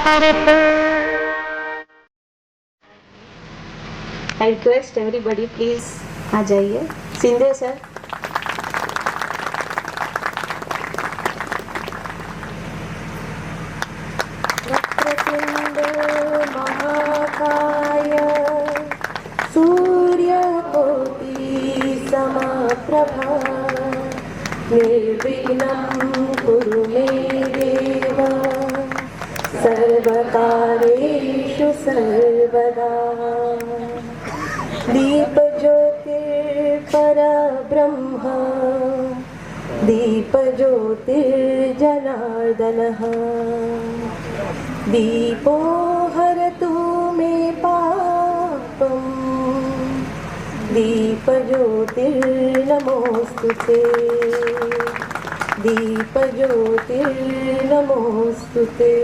I request everybody please आ जाइए। Shinde sir. Vakratunda महाकाय सूर्यकोटि समप्रभा निर्विघ्नं कुरु मे देव सर्वकार्येषु सर्वदा। दीपज्योतिर्परब्रह्म दीपज्योतिर्जनार्दनः दीपो हरतु मे पापम् दीपज्योतिर्नमोऽस्तुते दीपज्योतिर्नमोऽस्तुते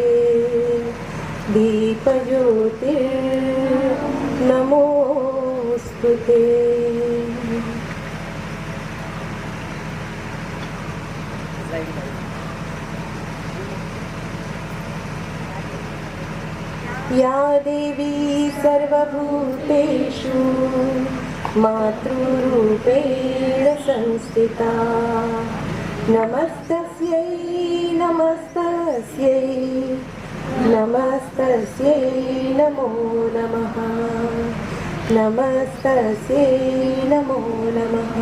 दीपज्योतिर्नमोऽस्तुते। या देवी सर्वभूतेषु मातृरूपेण संस्थिता नमस्तस्यै नमस्तस्यै नमस्तस्यै नमो नमः नमस्तस्यै नमो नमः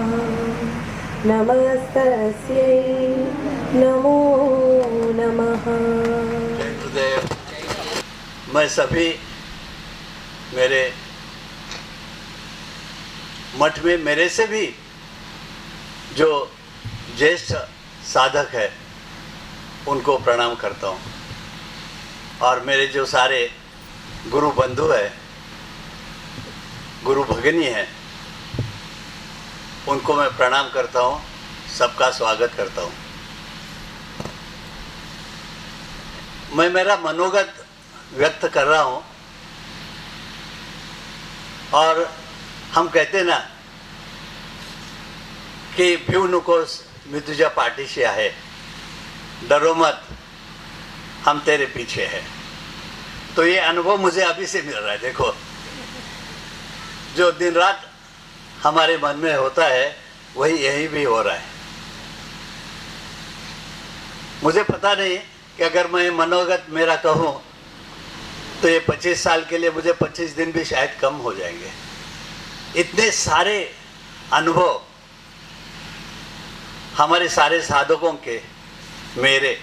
नमस्तस्यै नमो नमः। मैं सभी मेरे मठ में मेरे से भी जो ज्येष्ठ साधक है उनको प्रणाम करता हूँ और मेरे जो सारे गुरु बंधु है गुरु भगिनी है उनको मैं प्रणाम करता हूँ, सबका स्वागत करता हूँ। मैं मेरा मनोगत व्यक्त कर रहा हूँ और हम कहते ना कि भ्यू नुकोस मितुजा पाटिशिया है, डरो मत हम तेरे पीछे हैं। तो ये अनुभव मुझे अभी से मिल रहा है। देखो जो दिन रात हमारे मन में होता है वही यही भी हो रहा है। मुझे पता नहीं कि अगर मैं मनोगत मेरा कहूँ तो ये 25 साल के लिए मुझे 25 दिन भी शायद कम हो जाएंगे। इतने सारे अनुभव हमारे सारे साधकों के मेरे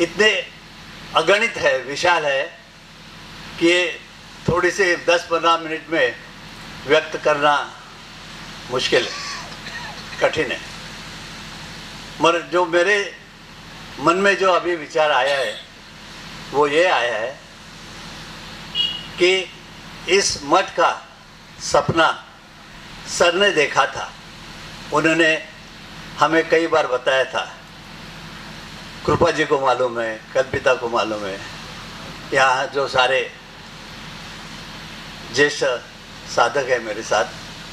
इतने अगणित है, विशाल है कि ये थोड़ी सी 10-15 मिनट में व्यक्त करना मुश्किल है, कठिन है। मगर जो मेरे मन में जो अभी विचार आया है वो ये आया है कि इस मठ का सपना सर ने देखा था। उन्होंने हमें कई बार बताया था, कृपा जी को मालूम है, कल्पिता को मालूम है, यहाँ जो सारे ज्येष्ठ साधक है मेरे साथ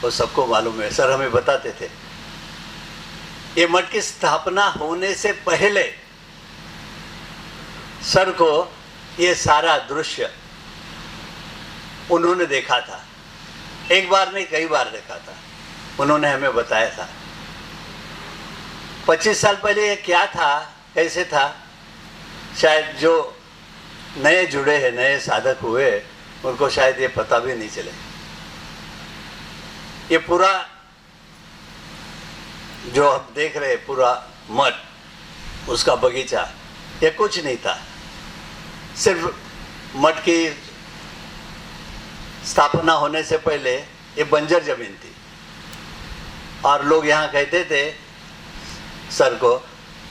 वो सबको मालूम है। सर हमें बताते थे ये मठ की स्थापना होने से पहले सर को ये सारा दृश्य उन्होंने देखा था। एक बार नहीं कई बार देखा था, उन्होंने हमें बताया था। 25 साल पहले ये क्या था, कैसे था, शायद जो नए जुड़े हैं, नए साधक हुए, उनको शायद ये पता भी नहीं चले। ये पूरा जो हम देख रहे हैं पूरा मठ, उसका बगीचा, ये कुछ नहीं था। सिर्फ मठ की स्थापना होने से पहले ये बंजर जमीन थी और लोग यहाँ कहते थे सर को,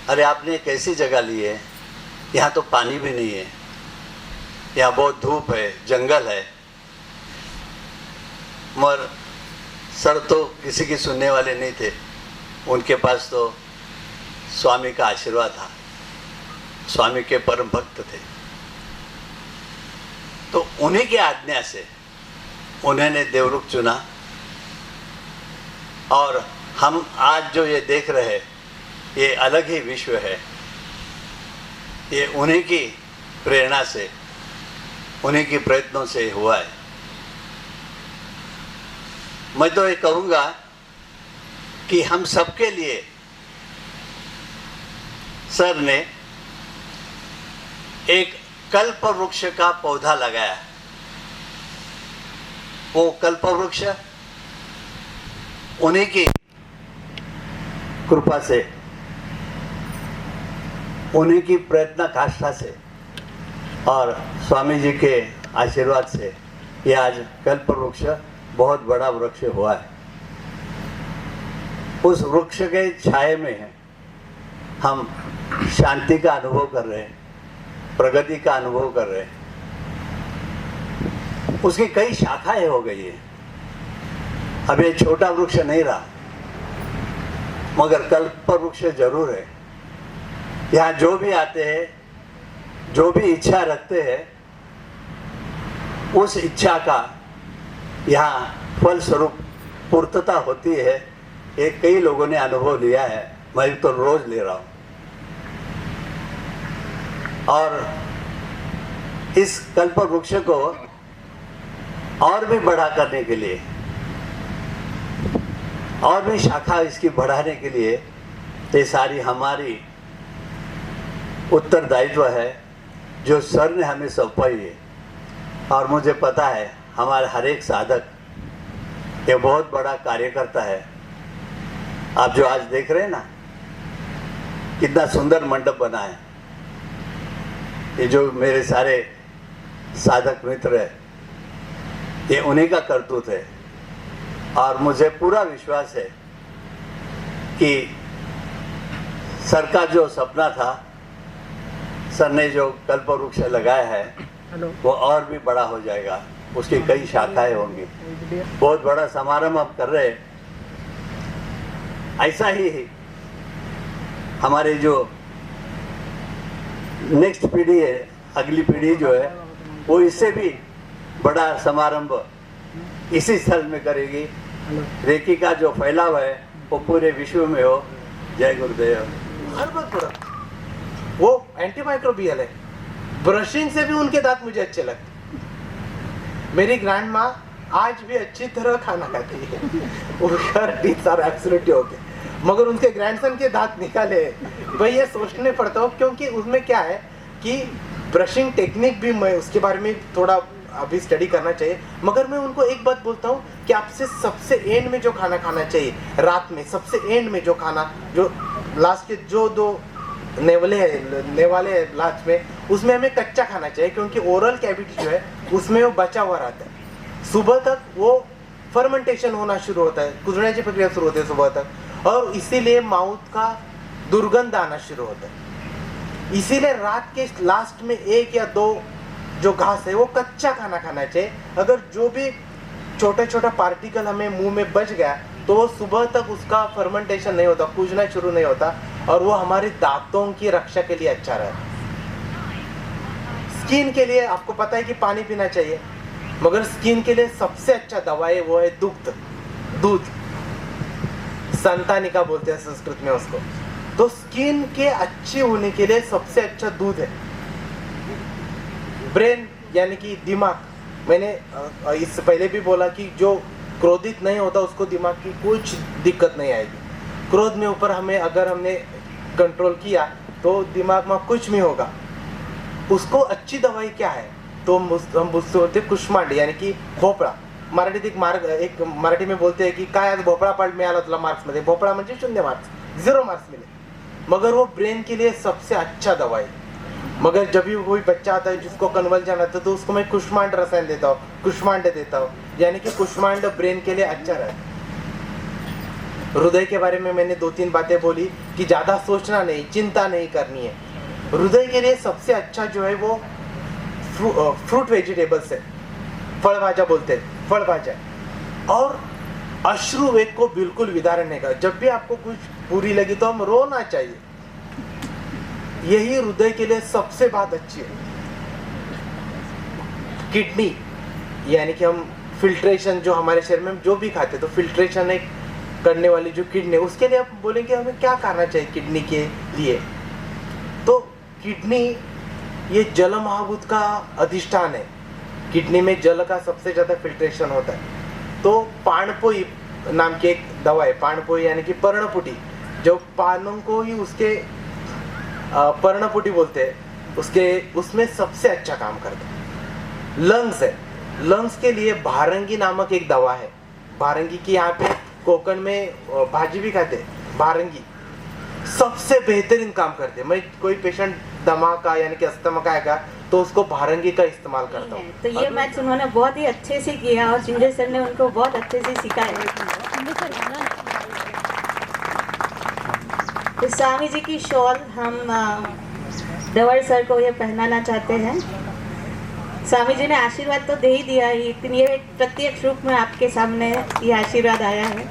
अरे आपने कैसी जगह ली है, यहाँ तो पानी भी नहीं है, यहाँ बहुत धूप है, जंगल है। मगर सर तो किसी की सुनने वाले नहीं थे। उनके पास तो स्वामी का आशीर्वाद था, स्वामी के परम भक्त थे। तो उन्हीं की आज्ञा से उन्होंने देवरुख चुना और हम आज जो ये देख रहे हैं ये अलग ही विश्व है। ये उन्हीं की प्रेरणा से, उन्हीं के प्रयत्नों से हुआ है। मैं तो ये कहूँगा कि हम सबके लिए सर ने एक कल्प वृक्ष का पौधा लगाया। वो कल्प वृक्ष उन्हीं की कृपा से, उन्हीं की प्रयत्न काष्ठा से और स्वामी जी के आशीर्वाद से ये आज कल्प वृक्ष बहुत बड़ा वृक्ष हुआ है। उस वृक्ष के छाए में हम शांति का अनुभव कर रहे हैं, प्रगति का अनुभव कर रहे हैं। उसकी कई शाखाएं हो गई है। अब ये छोटा वृक्ष नहीं रहा, मगर कल्प वृक्ष जरूर है। यहाँ जो भी आते हैं, जो भी इच्छा रखते हैं, उस इच्छा का यहाँ फल स्वरूप पूर्तता होती है। ये कई लोगों ने अनुभव लिया है, मैं तो रोज ले रहा हूँ। और इस कल्प वृक्ष को और भी बड़ा करने के लिए, और भी शाखा इसकी बढ़ाने के लिए ये सारी हमारी उत्तरदायित्व है जो सर ने हमें सौंपाई है। और मुझे पता है हमारे हर एक साधक ये बहुत बड़ा कार्यकर्ता है। आप जो आज देख रहे हैं ना, कितना सुंदर मंडप बना है। ये जो मेरे सारे साधक मित्र है, ये उन्हीं का करतूत है। और मुझे पूरा विश्वास है कि सर का जो सपना था, सर ने जो कल्प वृक्ष लगाया है वो और भी बड़ा हो जाएगा। उसकी कई शाखाएं होंगी। बहुत बड़ा समारोह हम कर रहे हैं। ऐसा ही हमारे जो नेक्स्ट पीढ़ी है, अगली पीढ़ी जो है, वो इससे भी बड़ा समारंभ इसी स्थल में करेगी। रेकी का जो फैलाव है वो पूरे विश्व में हो। जय गुरुदेव। हर बात पूरा वो एंटी माइक्रोबियल है। ब्रशिंग से भी उनके दांत मुझे अच्छे लगते। मेरी ग्रैंड माँ आज भी अच्छी तरह खाना खाती है। एब्सोल्युटली ओके, मगर उनके ग्रैंडसन के दांत निकाले भाई, ये सोचने पड़ता हो, क्योंकि उसमें क्या है कि ब्रशिंग टेक्निक भी मैं उसके बारे में थोड़ा अभी स्टडी करना चाहिए। मगर मैं उनको एक बात बोलता हूँ कि आपसे सबसे एंड में जो खाना खाना चाहिए, रात में सबसे एंड में जो खाना, जो लास्ट के जो 2 नेवाले लास्ट में, उसमें हमें कच्चा खाना चाहिए, क्योंकि ओरल कैविटी जो है उसमें वो बचा हुआ रहता है। सुबह तक वो फर्मेंटेशन होना शुरू होता है, कुजड़ने की प्रक्रिया शुरू होती है सुबह तक, और इसीलिए माउथ का दुर्गंध आना शुरू होता है। इसीलिए रात के लास्ट में 1 या 2 जो घास है वो कच्चा खाना खाना चाहिए। अगर जो भी छोटा छोटा पार्टिकल हमें मुंह में बच गया तो वो सुबह तक उसका फर्मेंटेशन नहीं होता, कूजना शुरू नहीं होता, और वो हमारे दांतों की रक्षा के लिए अच्छा रहता है। स्किन के लिए आपको पता है कि पानी पीना चाहिए, मगर स्किन के लिए सबसे अच्छा दवाई वो है दूध। संतानिका बोलते हैं संस्कृत में उसको। तो स्किन के अच्छी होने के लिए सबसे अच्छा दूध है। ब्रेन यानी कि दिमाग, मैंने इससे पहले भी बोला कि जो क्रोधित नहीं होता उसको दिमाग की कुछ दिक्कत नहीं आएगी। क्रोध में ऊपर अगर हमने कंट्रोल किया तो दिमाग में कुछ नहीं होगा। उसको अच्छी दवाई क्या है, तो हम उससे बोलते कुष्मांड यानी कि भोपळा। एक मराठी में बोलते हैं कि काय आज भोपळा पाठ मिळाला तुला मार्क्स मध्ये, भोपळा म्हणजे 0 मार्क्स, 0 मार्क्स मिले। मगर वो ब्रेन के लिए सबसे अच्छा दवाई। मगर जब भी कोई बच्चा आता है जिसको कन्वल्जन आता है तो उसको मैं कुष्मांड रसायन देता हूँ, कुष्मांड देता हूँ, यानी कि कुष्मांड ब्रेन के लिए अच्छा रहता है। हृदय के बारे में मैंने 2-3 बातें बोली कि ज्यादा सोचना नहीं, चिंता नहीं करनी है। हृदय के लिए सबसे अच्छा जो है वो फ्रूट वेजिटेबल्स है, फल भाजा बोलते हैं, फल भाजा। और अश्रु वेग को बिल्कुल विदारण नहीं कर। जब भी आपको कुछ बुरी लगी तो हम रोना चाहिए, यही हृदय के लिए सबसे बात अच्छी है। किडनी यानी कि हम फिल्ट्रेशन जो हमारे शरीर में जो भी खाते तो फिल्ट्रेशन एक करने वाली जो किडनी, उसके लिए आप बोलेंगे हमें क्या करना चाहिए किडनी के लिए, तो किडनी ये जल महाभूत का अधिष्ठान है। किडनी में जल का सबसे ज़्यादा फिल्ट्रेशन होता है। तो पानपोई नाम की एक दवा है, पानपोई यानी कि पर्णपुटी, जो पानों को ही उसके पर्णपुटी बोलते हैं, उसमें सबसे अच्छा काम करता है। लंग्स है, लंग्स के लिए भारंगी नामक एक दवा है। भारंगी की यहाँ पे कोकण में भाजी भी खाते हैं। भारंगी सबसे बेहतरीन काम करते हैं। मैं कोई पेशेंट दमा का यानी कि अस्थमा का आएगा तो उसको भारंगी का इस्तेमाल करता हूँ। तो ये मैच उन्होंने बहुत ही अच्छे से किया और संजय सर ने उनको बहुत अच्छे से सिखाया। तो स्वामी जी की शॉल हम दवर सर को ये पहनाना चाहते हैं। स्वामी जी ने आशीर्वाद तो दे ही दिया ही, लेकिन ये प्रत्यक्ष रूप में आपके सामने ये आशीर्वाद आया है।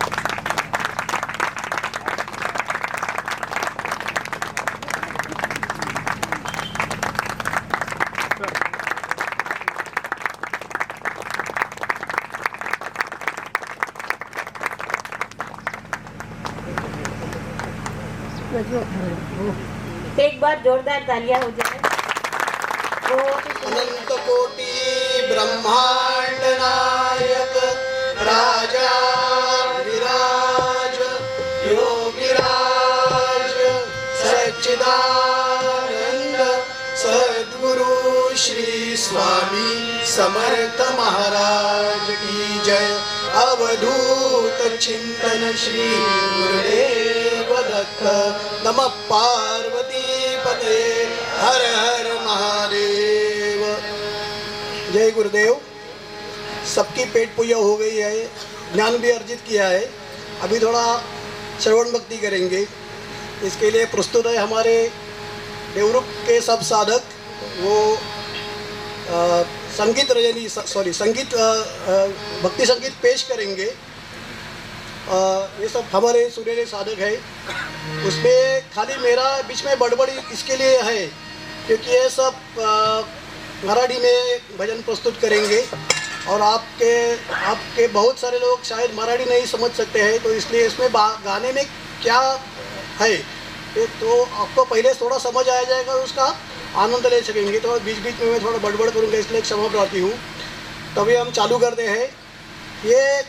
एक बार जोरदार तालियां हो जाए। अनंत कोटि ब्रह्मांड नायक राजा विराज योगिराज सच्चिदानंद सद्गुरु श्री स्वामी समर्थ महाराज की जय। अवधूत चिंतन श्री गुरुदेव दत्त। नमः पार्वती पते हर हर महादेव। जय गुरुदेव। सबकी पेट पूजा हो गई है, ज्ञान भी अर्जित किया है। अभी थोड़ा श्रवण भक्ति करेंगे। इसके लिए प्रस्तुत है हमारे देवरुख के सब साधक। वो संगीत रजनी संगीत भक्ति संगीत पेश करेंगे। ये सब हमारे सुरीले साधक है। उसमें खाली मेरा बीच में बड़बड़ी इसके लिए है क्योंकि ये सब मराठी में भजन प्रस्तुत करेंगे और आपके बहुत सारे लोग शायद मराठी नहीं समझ सकते हैं, तो इसलिए इसमें गाने में क्या है तो आपको पहले थोड़ा समझ आ जाएगा, उसका आनंद ले सकेंगे। तो बीच बीच में मैं थोड़ा बड़बड़ करूँगा, इसलिए क्षमा प्रार्थी हूँ। तभी हम चालू करते हैं। ये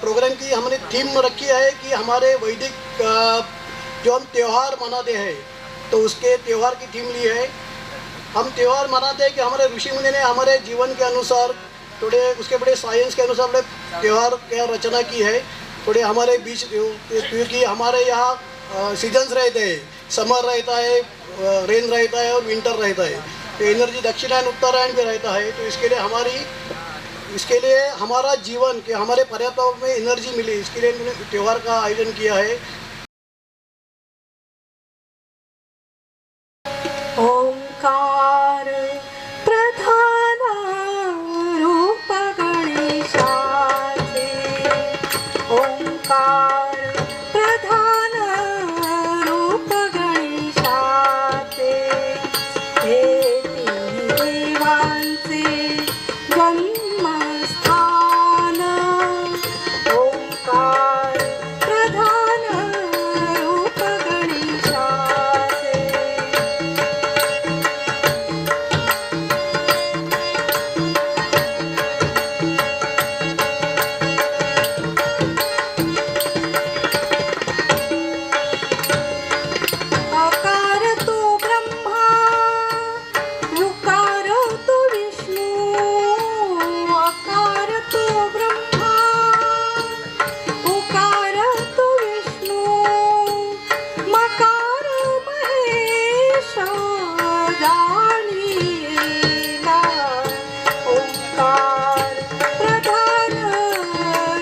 प्रोग्राम की हमने थीम रखी है कि हमारे वैदिक जो हम त्यौहार मनाते हैं तो उसके त्यौहार की थीम ली है। हम त्यौहार मनाते हैं कि हमारे ऋषि मुनि ने हमारे जीवन के अनुसार थोड़े उसके बड़े साइंस के अनुसार हमने त्यौहार की रचना की है। थोड़े हमारे बीच क्योंकि हमारे यहाँ सीजन्स रहते हैं, समर रहता है, रेन रहता है और विंटर रहता है। तो एनर्जी दक्षिणायन उत्तरायण भी रहता है। तो इसके लिए हमारा जीवन के हमारे पर्यावरण में एनर्जी मिली, इसके लिए उन्होंने त्यौहार का आयोजन किया है। ओंकार प्रधान रूप गणेशाचे, ओंकार प्रधान रूप गणेशाचे, हे तिन्ही देवांचे जन्मस्थान। ओंकार प्रधान रूप गणेशाचे। अकार तो ब्रह्मा, उकार तो विष्णू, अकार तो ब्रह्मा, उकार तो विष्णू, मकार महेश जाणीला। ओंकार प्रधान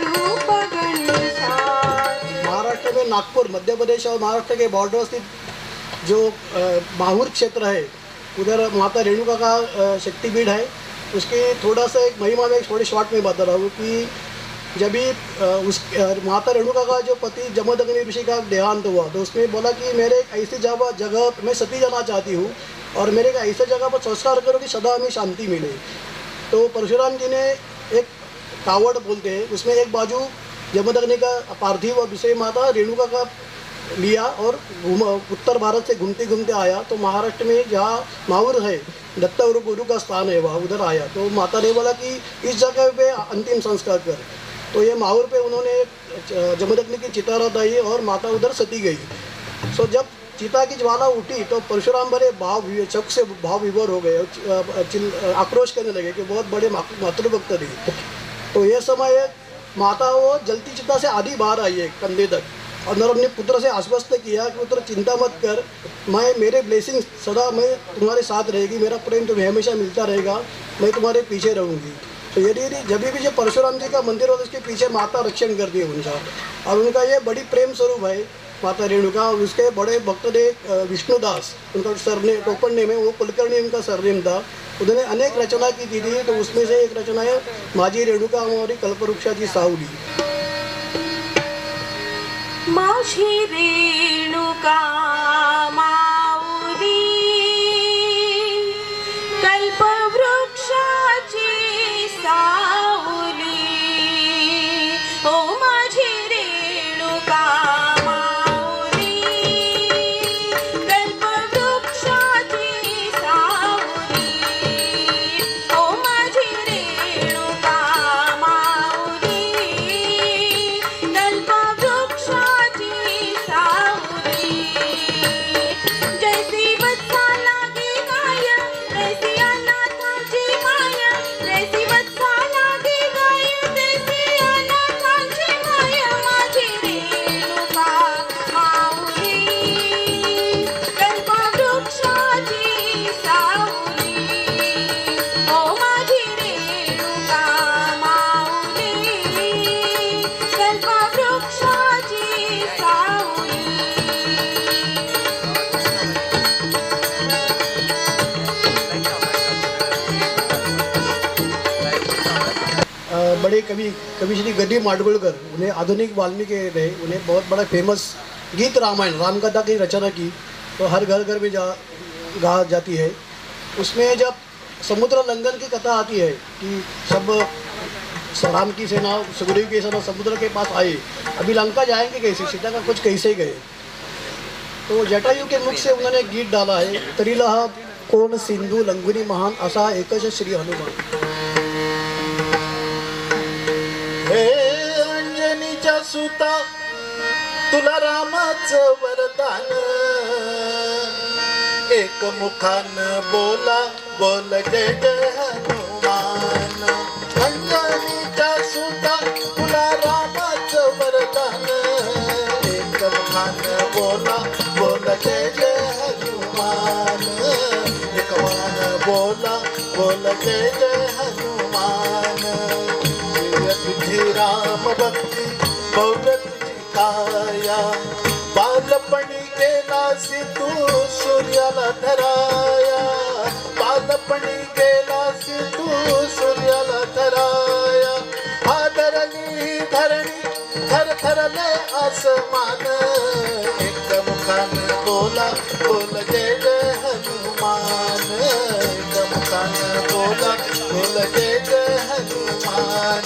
रूप गणेशाचे। महाराष्ट्र में नागपुर, मध्य प्रदेश और महाराष्ट्र के बॉर्डर स्थित जो माहूर क्षेत्र है उधर माता रेणुका का शक्तिपीठ है। उसके थोड़ा सा एक महिमा में थोड़ी शॉर्ट में बता रहा हूँ कि जब भी उस माता रेणुका का जो पति जमदग्नि ऋषि का देहांत हुआ तो उसने बोला कि मेरे एक ऐसी जगह मैं सती जाना चाहती हूँ और मेरे एक ऐसे जगह पर संस्कार करो कि सदा हमें शांति मिले। तो परशुराम जी ने एक कावड़ बोलते हैं, उसमें एक बाजू जमदग्नि का पार्थिव और दूसरी माता रेणुका का लिया और उत्तर भारत से घूमते घूमते आया तो महाराष्ट्र में जहाँ माहौर है दत्ता गुरु का स्थान है वहाँ उधर आया तो माता ने बोला कि इस जगह पे अंतिम संस्कार कर। तो ये माहौर पे उन्होंने जमदग्नि की चिता रदाई और माता उधर सती गई। सो जब चिता की ज्वाला उठी तो परशुराम बड़े शक से भाव विभोर हो गए, आक्रोश करने लगे कि बहुत बड़े मातृभक्त थे। तो ये समय माता वो जलती चिता से आधी बाहर आई है कंधे तक और अपने पुत्र से आश्वस्त किया कि पुत्र चिंता मत कर, मैं मेरे ब्लेसिंग सदा मैं तुम्हारे साथ रहेगी, मेरा प्रेम तुम्हें हमेशा मिलता रहेगा, मैं तुम्हारे पीछे रहूँगी। तो यदि जब भी जो परशुराम जी का मंदिर होता है उसके पीछे माता रक्षण करती है उनका, और उनका ये बड़ी प्रेम स्वरूप है माता रेणुका। और उसके बड़े भक्त ने विष्णुदास उनका सरनेम टोपन नेम है, वो कुलकर्णी उनका सरनेम था। उन्होंने अनेक रचना की थी तो उसमें से एक रचना है माझी रेणुका हमारी कल्पवृक्षाची सावली। माझी रेणुका माऊली कल्पवृक्षाची सावली, ओ माझी रेणुका माऊली कल्पवृक्षाची सावली, ओ माझी रेणुका माऊली कल्पवृक्षाची सावली। जैसी वत्सा लागे गाय तैसी अनाथांची माया, जैसी वत्सा लागे गाय तैसी अनाथांची माया, माझी रेणुका माऊली कल्पवृक्षाची सावली, ओ माझी रेणुका माऊली कल्पवृक्षाची सावली। बड़े कवि श्री गद्दी माडगुळकर उन्हें आधुनिक वाल्मीकि रहे, उन्हें बहुत बड़ा फेमस गीत रामायण रामकथा की रचना की तो हर घर घर में गा जाती है। उसमें जब समुद्र लंघन की कथा आती है कि सब राम की सेना सुग्रीव की सेना समुद्र के पास आई, अभी लंका जाएंगे कैसे, सीता का कुछ कैसे गए, तो जटायु के मुख से उन्होंने गीत डाला है, तरीला कोण सिंधू लंघुनी महान असा एकच श्री हनुमान। हे अंजनीच्या सुता तुला रामाचं वरदान, एक मुखान बोला बोल जय जय हनुमान। अंजनीच्या सुता तुला रामाचं वरदान, एक मुखान बोला बोल जय जय हनुमान, एक मुखान बोला बोल जय जय हनुमान। तुझी राम भक्ती भव्य तुझी काया, बालपणी गेलासी तू सूर्याला धराया, बालपणी गेलासी तू सूर्याला धराया। आदरणी धरणी थरथरले आसमान, एक मुखान बोला बोल जय जय हनुमान, एक मुखान बोला बोल जय जय हनुमान।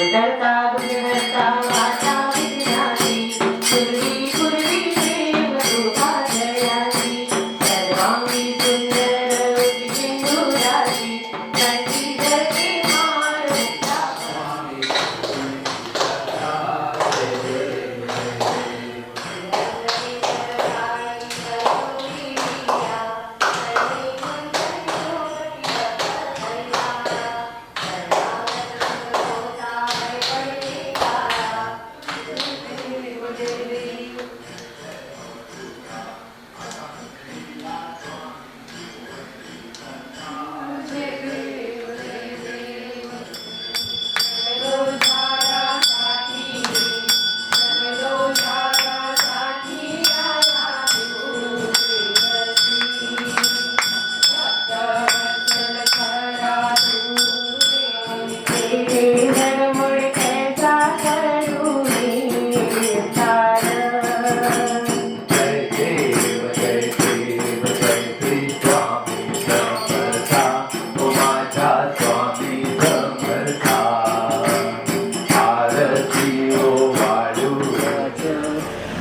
करता गुणहर्ता वाचा विघ्नाची पूर्वी पूर्वी प्रेम रूपा जयाची सर्वांगी सुंदर सिंधुराची नंदी जगे मार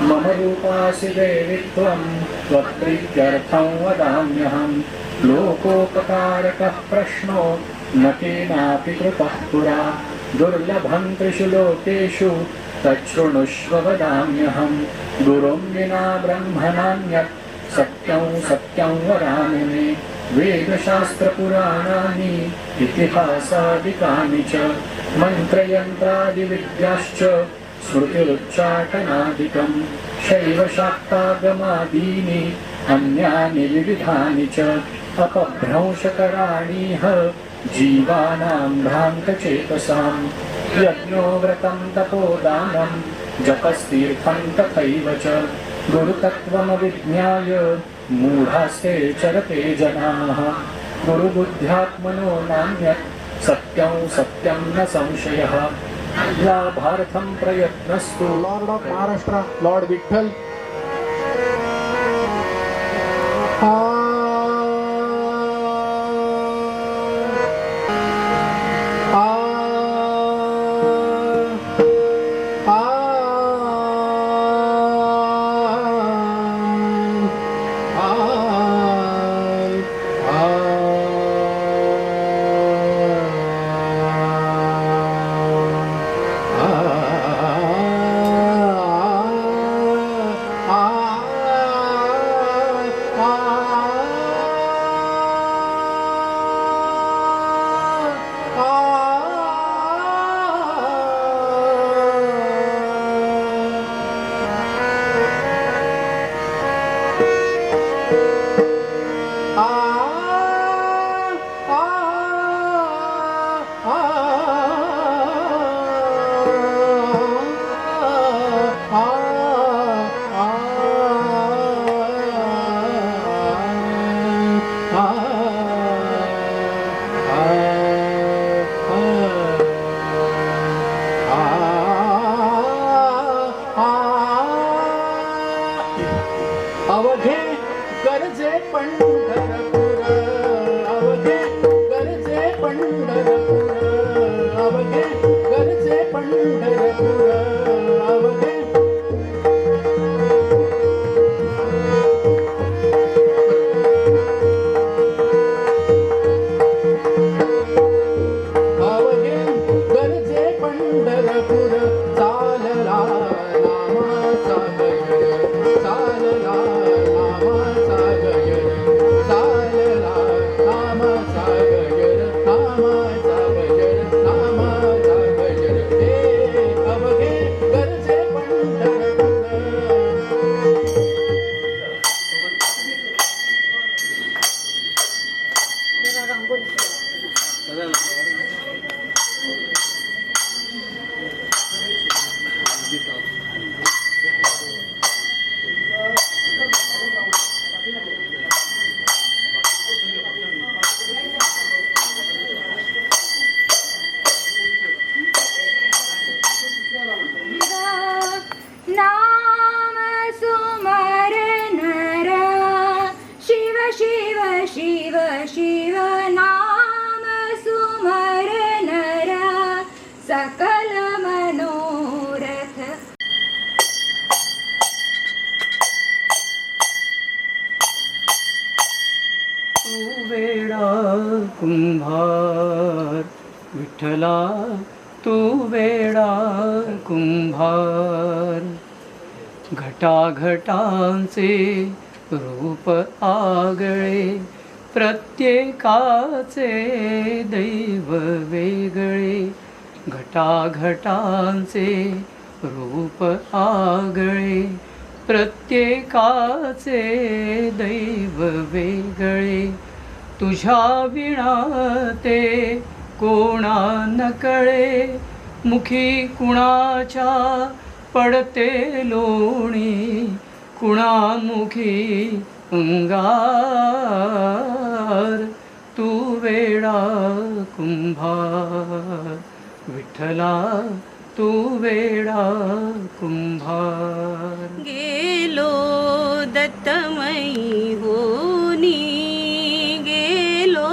मम रूपासि देवि त्वं त्वत्प्रीत्यर्थं वदाम्यहं लोकोपकारकः प्रश्नो न केनापि कृतः पुरा दुर्लभं त्रिषु लोकेषु तच्छृणुष्व वदाम्यहं गुरुं विना ब्रह्मणान्यत् सत्यं सत्यं वदामि मे वेदशास्त्रपुराणानि इतिहासादिकानि च मन्त्रयन्त्रादिविद्याश्च स्मृतिरुच्चाटनादिकं शैवशाक्तागमादीनि अन्यानि विविधानि च अपभ्रंशकराणीह जीवानां भ्रान्तचेतसां यज्ञो व्रतं तपोदानं जपस्तीर्थं तथैव च गुरुतत्त्वमविज्ञाय मूढास्ते चरते जनाः गुरुबुद्ध्यात्मनो नान्यत् सत्यं सत्यं न संशयः लाभार्थं प्रयत्नस्तु lord of Maharashtra lord Vitthal अवघे गरजे पंढरपूर अवघे गरजे पंढरपूर अवघे गरजे पंढरपूर अवघे अवघे गरजे पंढरपूर चालला नामाचा गजर चालला नामाचा गजर चालला नामाचा गजर नामाचा गजर नामाचा गजर हे अवघे गरजे पंढरपूर कुंभार विठ्ठला तू वेडा कुंभार. घटाघटांचे रूप आगळे प्रत्येकाचे दैव वेगळे. घटाघटांचे रूप आगळे प्रत्येकाचे दैव वेगळे. तुझ्या विणा ते कोणा न कळे मुखी कुणाच्या पडते लोणी कुणामुखी अंगार. तू वेडा कुंभार विठ्ठला तू वेडा कुंभार. गेलो दत्तमयी होनी गेलो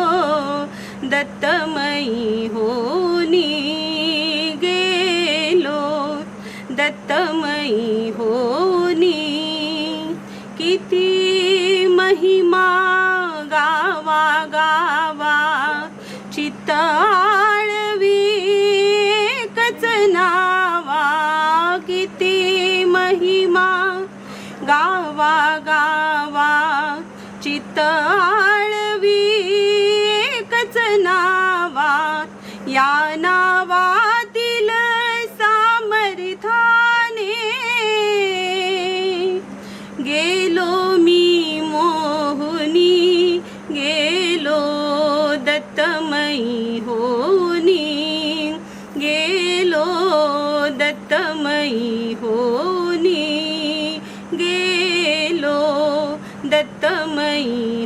दत्तमयी होनी गेलो दत्तमयी होनी. किती महिमा गावा गावा चित्ताळवी एकच नावा. किती महिमा गावा गावा चित्ताळवी एकच नावा. या नावातील सामर्थ्याने गेलो मी मोहनी गेलो दत्तमयी होनी गेलो दत्तमयी होनी गेलो दत्तमयी